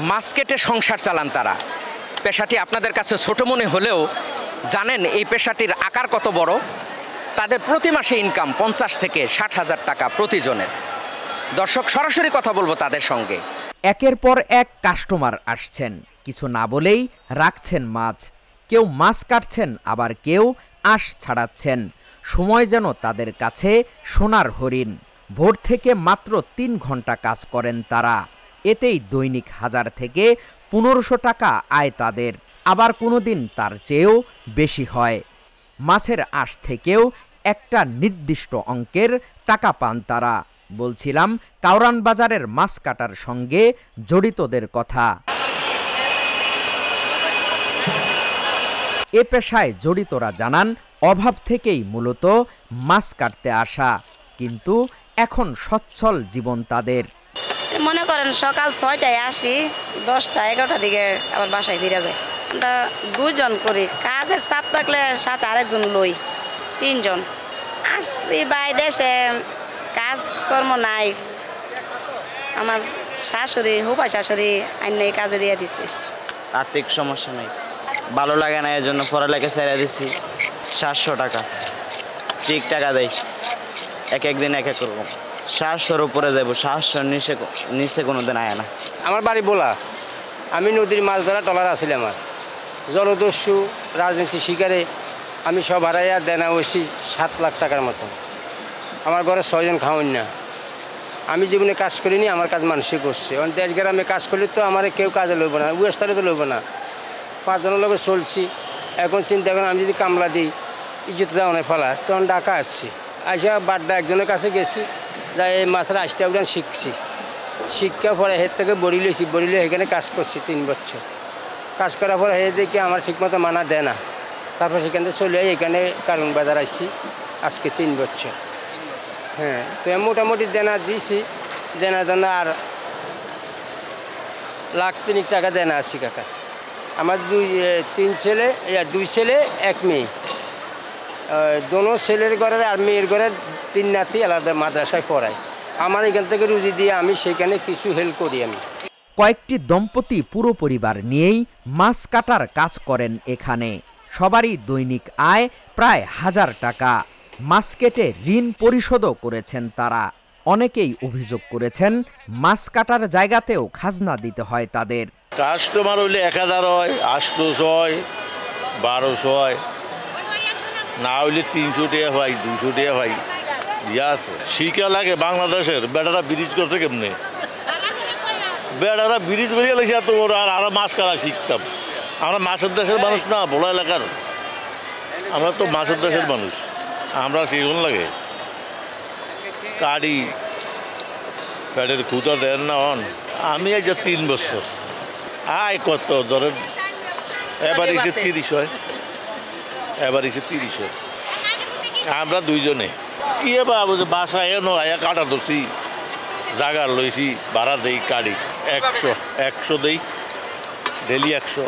মাছ কেটে সংসার চালান তারা। পেশাটি আপনাদের কাছে ছোট মনে হলেও জানেন এই পেশাটির আকার কত বড়। তাদের প্রতি মাসে ইনকাম 50 থেকে 60,000 টাকা প্রতিজনের। দর্শক, সরাসরি কথা বলবো তাদের সঙ্গে। একের পর এক কাস্টমার আসছেন, কিছু না বলেই রাখছেন মাছ। কেউ মাছ কাটছেন, আবার কেউ আঁশ ছাড়াচ্ছেন। সময় যেন তাদের কাছে সোনার হরিণ। ভোর থেকে মাত্র 3 ঘন্টা কাজ করেন তারা। এতেই দৈনিক 1000 থেকে 1500 টাকা আয় তাদের, আবার কোনোদিন তার চেয়েও বেশি হয়। মাছের আঁশ থেকেও একটা নির্দিষ্ট অঙ্কের টাকা পান তারা। বলছিলাম কাউরান বাজারের মাছ কাটার সঙ্গে জড়িতদের কথা। এ পেশায় জড়িতরা জানান অভাব থেকেই মূলত মাছ কাটতে আসা, কিন্তু এখন সচ্ছল জীবন তাদের। মনে করেন সকাল 6টায় আসি, 10টা 11টার দিকে আবার বাসায় ফিরে যায়। আমরা 2 জন করি, কাজের চাপ থাকলে সাথে আরেকজন লই, 3 জন আসছি। বাই দেশে কাজকর্ম নাই, আমার শাশুড়ি হুপাই শাশুড়ি আইন কাজে দিয়ে দিছে। আর্থিক সমস্যা নেই, ভালো লাগে না, এর জন্য পড়ালেখা ছেড়ে দিছি। 700 টাকা ঠিক টাকা দেয়, এক একদিন এক এক রকম। 700-র উপরে যাবো, 700-র নিচে কোনোদিন আয় না। আমার বাড়ি বোলা, আমি নদীর মাছ ধরা টলার আসলে আমার জলদস্যু রাজনীতি শিকারে আমি সব হারাইয়া দেনা হয়েছি 7 লাখ টাকার মতো। আমার ঘরে 6 জন খাওয়ান না। আমি জীবনে কাজ করিনি, আমার কাজ মানুষই করছে। কারণ দেশ গ্রামে কাজ করলে তো আমার কেউ কাজে লইব না, উয়েস্তারে তো লইব না। 5 জনের লোক চলছি। এখন চিন্তা করেন, আমি যদি কামলা দিই ইজ্জত যাও না ফেলা, তখন ডাকা আসছি। আসা বাড্ডা একজনের কাছে গেছি, যাই এই মাছের আশটা উঠান শিখছি। শিক্ষা পরে হের থেকে বড়ি লইছি, বড়ি লিয়ে এখানে কাজ করছি 3 বছর। কাজ করার পরে হে দেখি আমার ঠিকমতো মানা দেয় না। তারপর সেখান থেকে চলে এখানে কারণ বাজার আসছি আজকে 3 বছর। হ্যাঁ, তো মোটামুটি দেনা দিছি। দেনা দেনা আর 1 লাখ 3 টাকা দেনা আসছি কাকা। আমার 2 ছেলে, 2 ছেলে 1 মেয়ে। দোনো ছেলের ঘরের আর মেয়ের ঘরের 3 নাতি আলাদা মাদ্রাসায় পড়ায়। আমার এখান থেকে রুজি দিয়ে আমি সেখানে কিছু হেল্প করি। আমি কয়েকটি দম্পতি পুরো পরিবার নিয়েই মাছ কাটার কাজ করেন এখানে। সবারই দৈনিক আয় প্রায় 1000 টাকা। মাছ কেটে ঋণ পরিশোধও করেছেন তারা। অনেকেই অভিযোগ করেছেন মাছ কাটার জায়গাতেও খাজনা দিতে হয় তাদের। কাস্টমার হইলে 1000 হয়, 800 হয়, 1200 হয়, না হইলে 300 টাকা হয়, 200 টাকা হয়। ইয়া আছে, শিক্ষা লাগে বাংলাদেশের। বেটারা ব্রিজ করছে কেমনে? বেটারা ব্রিজ বেরিয়ে গেছে এত বড়, আর আরো মাছ কাটা শিখতাম। আমরা মাছের দেশের মানুষ না, ভোলা এলাকার। আমরা তো মাছের দেশের মানুষ, আমরা সেগুন লাগে কাটি পেটের খুঁতা দেন না হন। আমি এই যে 3 বছর আয় কত ধরেন, এবার এসে 30 হয়, এবার এসে 30 হয়। আমরা 2 জনে কি বাবু বাসায় এনো আয়া কাটা ধরছি, জায়গা লইছি, ভাড়া দেই, কাটি 100 দেই, ডেলি 100।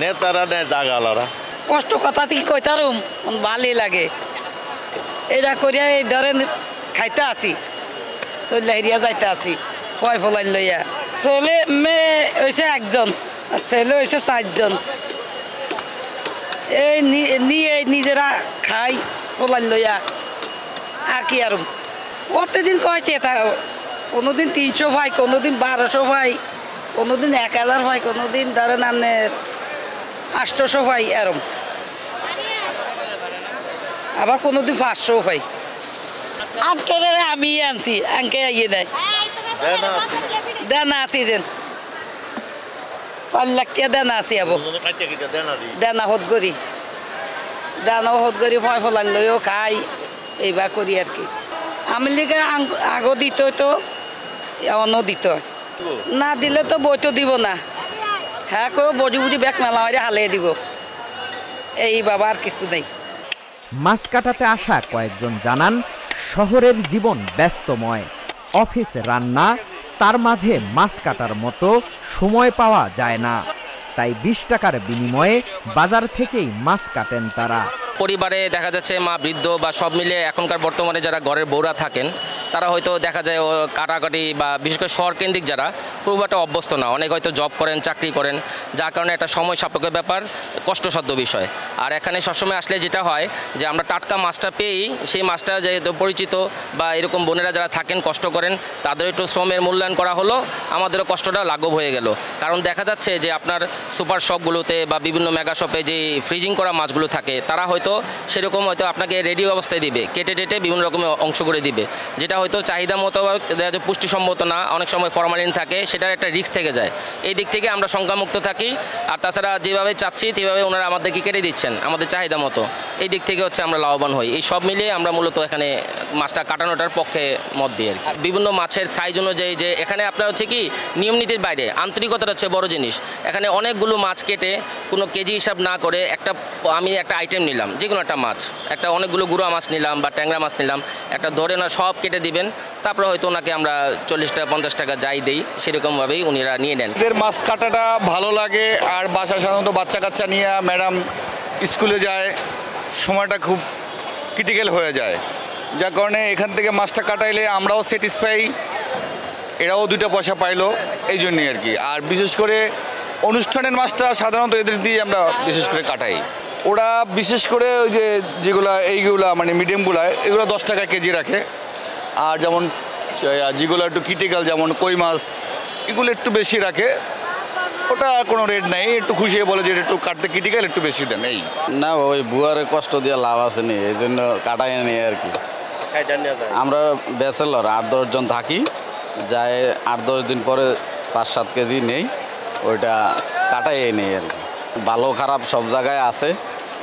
নেতারা নেয় জাগালারা। কষ্ট কথা কি কইতারুম, ভালোই লাগে। এটা করিয়া এই ধরেন খাইতে আসি, চলে হেরিয়া যাইতে আসি, ফয় ফলাই লইয়া। ছেলে মেয়ে হয়েছে 1 জন, আর ছেলে হয়েছে 4 জন। এই নিয়ে নিজেরা খাই ফলাই লইয়া। আর কি আর প্রত্যেকদিন কয়টি কোনোদিন 300 হয়, কোনোদিন 1200 হয়, কোনোদিন 1000 হয়, কোনোদিন ধরেন আপনার 800 হয় এরম, আবার কোনোদিন 500 হয়। আজকে আমি আনছি, আনকে ইয়ে দেয় দেনা আছি যেন 4 লাখ টাকা দেনা আছি। আবার দেনা হত করি, দেনা হত করি ফয় ফলান লইও খাই, এইবার করি আর কি। আমি লিখে আগো দিত তো অন্য দিত না, দিলে তো বইতো দিব না। হ্যাঁ কেউ বডি বুড়ি ব্যাগ মেলা মারি হালিয়ে দিব, এই বাবা আর কিছু নেই। মাছ কাটাতে আসা কয়েকজন জানান শহরের জীবন ব্যস্তময়, অফিস রান্না, তার মাঝে মাছ কাটার মতো সময় পাওয়া যায় না। তাই 20 টাকার বিনিময়ে বাজার থেকেই মাছ কাটেন তারা। পরিবারে দেখা যাচ্ছে মা বৃদ্ধ বা সব মিলে এখনকার বর্তমানে যারা ঘরের বউরা থাকেন তারা হয়তো দেখা যায় কাটাকাটি বা বিশেষ করে শহর কেন্দ্রিক যারা খুব একটা অভ্যস্ত না, অনেক হয়তো জব করেন, চাকরি করেন, যার কারণে একটা সময় সাপেক্ষ ব্যাপার, কষ্টসাধ্য বিষয়। আর এখানে সবসময় আসলে যেটা হয় যে আমরা টাটকা মাছটা পেয়েই সেই মাছটা যেহেতু পরিচিত বা এরকম বোনেরা যারা থাকেন কষ্ট করেন তাদের একটু শ্রমের মূল্যায়ন করা হলো, আমাদেরও কষ্টটা লাঘব হয়ে গেল। কারণ দেখা যাচ্ছে যে আপনার সুপার শপগুলোতে বা বিভিন্ন মেগা শপে যে ফ্রিজিং করা মাছগুলো থাকে তারা হয়তো সেরকম হয়তো আপনাকে রেডি অবস্থায় দিবে, কেটে টেটে বিভিন্ন রকমের অংশ করে দিবে, যেটা হয়তো চাহিদা মতো দেখা যায় পুষ্টিসম্মত না, অনেক সময় ফরমালিন থাকে, সেটার একটা রিস্ক থেকে যায়। এই দিক থেকে আমরা শঙ্কামুক্ত থাকি। আর তাছাড়া যেভাবে চাচ্ছি সেভাবে ওনারা আমাদেরকে কেটে দিচ্ছেন আমাদের চাহিদা মতো, এই দিক থেকে হচ্ছে আমরা লাভবান হই। এই সব মিলিয়ে আমরা মূলত এখানে মাছটা কাটানোটার পক্ষে মত দিই আর কি। বিভিন্ন মাছের সাইজ অনুযায়ী যে এখানে আপনার হচ্ছে কি নিয়মনীতির বাইরে আন্তরিকতাটা হচ্ছে বড় জিনিস। এখানে অনেকগুলো মাছ কেটে কোনো কেজি হিসাব না করে আমি একটা আইটেম নিলাম, যে কোনো একটা মাছ, একটা অনেকগুলো গুঁড়া মাছ নিলাম বা ট্যাংরা মাছ নিলাম, একটা ধরে না সব কেটে দিবেন, তারপরে হয়তো ওনাকে আমরা 40 টাকা 50 টাকা যাই দিই, সেরকমভাবেই উনিরা নিয়ে নেন। এদের মাছ কাটাটা ভালো লাগে। আর বাসায় সাধারণত বাচ্চা কাচ্চা নিয়ে ম্যাডাম স্কুলে যায়, সময়টা খুব ক্রিটিক্যাল হয়ে যায়, যার কারণে এখান থেকে মাছটা কাটাইলে আমরাও স্যাটিসফাই, এরাও 2টা পয়সা পাইলো, এই জন্যই আর কি। আর বিশেষ করে অনুষ্ঠানের মাছটা সাধারণত এদের দিয়ে আমরা বিশেষ করে কাটাই। ওরা বিশেষ করে ওই যেগুলা এইগুলা মানে মিডিয়ামগুলা এগুলো 10 টাকা কেজি রাখে। আর যেমন যেগুলো একটু ক্রিটিক্যাল যেমন কই মাছ এগুলো একটু বেশি রাখে, ওটা কোনো রেট নেই, একটু খুশি হয়ে বলে যে একটু কাটতে ক্রিটিক্যাল একটু বেশি দেন। এই না ওই বুয়ারে কষ্ট দিয়ে লাভ আছে নি, এই জন্য কাটাই নি আর কি। আমরা ব্যাচেলর 8-10 জন থাকি, যায় 8-10 দিন পরে 5-7 কেজি নেই, ওইটা কাটাই নেই আর কি। ভালো খারাপ সব জায়গায় আছে,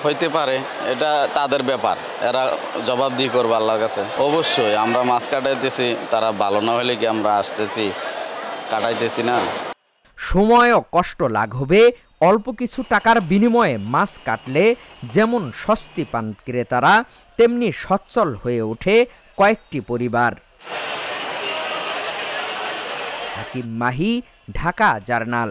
হইতে পারে, এটা তাদের ব্যাপার, এরা জবাবদিহি করবে আল্লাহর কাছে। অবশ্যই আমরা মাছ কাটাইতেছি, তারা ভালো না হলে কি আমরা আসতেছি কাটাইতেছি না। সময় ও কষ্ট লাঘবে অল্প কিছু টাকার বিনিময়ে মাছ কাটলে যেমন স্বস্তি পান ক্রেতারা, তেমনি সচ্ছল হয়ে ওঠে কয়েকটি পরিবার। হাকিম মাহি, ঢাকা জার্নাল।